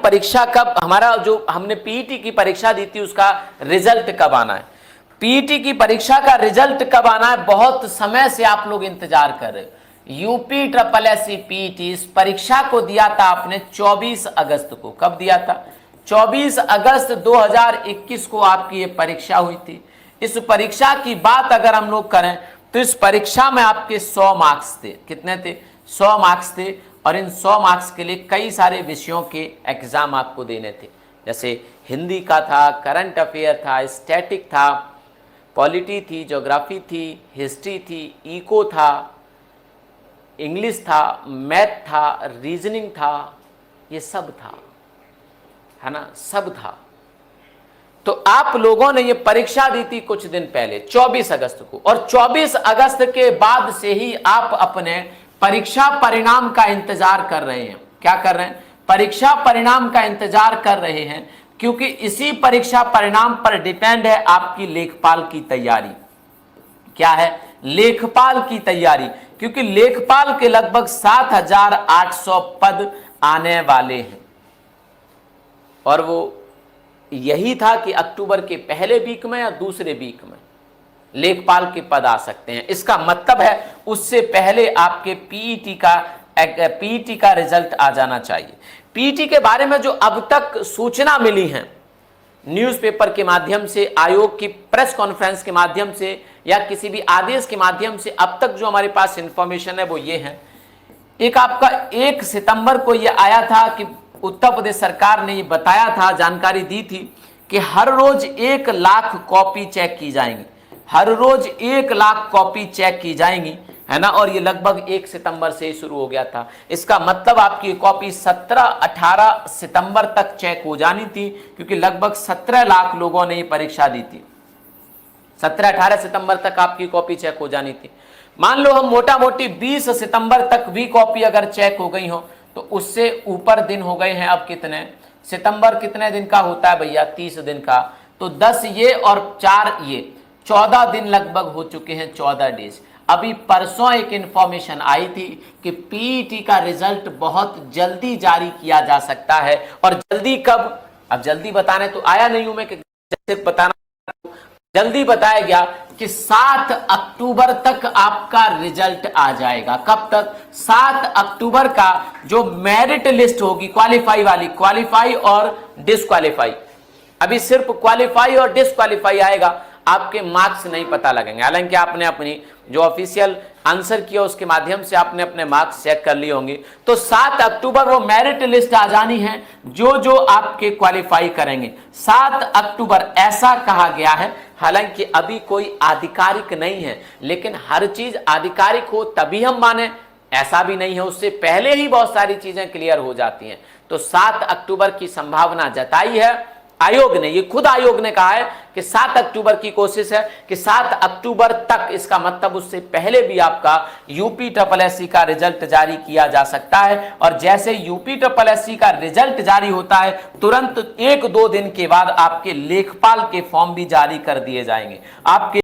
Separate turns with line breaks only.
परीक्षा कब, हमारा जो हमने पीईटी की परीक्षा दी थी उसका रिजल्ट कब आना है, पीईटी की परीक्षा का रिजल्ट कब आना है, बहुत समय से आप लोग इंतजार कर रहे हो। UP triple S C PET इस परीक्षा को दिया था आपने 24 अगस्त को। कब दिया था? 24 अगस्त 2021 को आपकी ये परीक्षा हुई थी। इस परीक्षा की बात अगर हम लोग करें तो इस परीक्षा में आपके 100 मार्क्स थे। कितने थे? 100 मार्क्स थे। और इन 100 मार्क्स के लिए कई सारे विषयों के एग्जाम आपको देने थे, जैसे हिंदी का था, करंट अफेयर था, स्टैटिक था, पॉलिटी थी, ज्योग्राफी थी, हिस्ट्री थी, इको था, इंग्लिश था, मैथ था, रीजनिंग था, ये सब था, है ना, सब था। तो आप लोगों ने ये परीक्षा दी थी कुछ दिन पहले 24 अगस्त को, और 24 अगस्त के बाद से ही आप अपने परीक्षा परिणाम का इंतजार कर रहे हैं। क्या कर रहे हैं? परीक्षा परिणाम का इंतजार कर रहे हैं, क्योंकि इसी परीक्षा परिणाम पर डिपेंड है आपकी लेखपाल की तैयारी। क्या है? लेखपाल की तैयारी, क्योंकि लेखपाल के लगभग 7,800 पद आने वाले हैं, और वो यही था कि अक्टूबर के पहले वीक में या दूसरे वीक में लेखपाल के पद आ सकते हैं। इसका मतलब है उससे पहले आपके पीईटी का रिजल्ट आ जाना चाहिए। पीईटी के बारे में जो अब तक सूचना मिली है, न्यूज़पेपर के माध्यम से, आयोग की प्रेस कॉन्फ्रेंस के माध्यम से, या किसी भी आदेश के माध्यम से, अब तक जो हमारे पास इंफॉर्मेशन है वो ये है। एक आपका 1 सितंबर को ये आया था कि उत्तर प्रदेश सरकार ने ये बताया था, जानकारी दी थी कि हर रोज 1 लाख कॉपी चेक की जाएंगी, हर रोज 1 लाख कॉपी चेक की जाएंगी, है ना। और ये लगभग 1 सितंबर से ही शुरू हो गया था। इसका मतलब आपकी कॉपी 17-18 सितंबर तक चेक हो जानी थी, क्योंकि लगभग 17 लाख लोगों ने ये परीक्षा दी थी। 17-18 सितंबर तक आपकी कॉपी चेक हो जानी थी। मान लो हम मोटा मोटी 20 सितंबर तक भी कॉपी अगर चेक हो गई हो तो उससे ऊपर दिन हो गए हैं। अब कितने सितंबर कितने दिन का होता है भैया? 30 दिन का। तो 10 ये और 4 ये 14 दिन लगभग हो चुके हैं, 14 डेज। अभी परसों एक इंफॉर्मेशन आई थी कि पीईटी का रिजल्ट बहुत जल्दी जारी किया जा सकता है। और जल्दी कब? अब जल्दी बताने तो आया नहीं हूं मैं कि जैसे बताना, जल्दी बताया गया कि 7 अक्टूबर तक आपका रिजल्ट आ जाएगा। कब तक? 7 अक्टूबर का जो मेरिट लिस्ट होगी, क्वालिफाई वाली, क्वालिफाई और डिसक्वालीफाई, अभी सिर्फ क्वालिफाई और डिसक्वालीफाई आएगा, आपके मार्क्स नहीं पता लगेंगे। हालांकि आपने अपनी जो ऑफिशियल आंसर किया उसके माध्यम से आपने अपने मार्क्स चेक कर लिए होंगे। तो 7 अक्टूबर वो मेरिट लिस्ट आ जानी है, जो जो आपके क्वालिफाई करेंगे 7 अक्टूबर ऐसा कहा गया है। हालांकि अभी कोई आधिकारिक नहीं है, लेकिन हर चीज आधिकारिक हो तभी हम माने, ऐसा भी नहीं है। उससे पहले ही बहुत सारी चीजें क्लियर हो जाती हैं। तो 7 अक्टूबर की संभावना जताई है आयोग ने, ये खुद आयोग ने कहा है कि 7 अक्टूबर की कोशिश है कि 7 अक्टूबर तक, इसका मतलब उससे पहले भी आपका यूपी ट्रिपल एससी का रिजल्ट जारी किया जा सकता है। और जैसे यूपी ट्रिपल एससी का रिजल्ट जारी होता है, तुरंत 1-2 दिन के बाद आपके लेखपाल के फॉर्म भी जारी कर दिए जाएंगे। आपके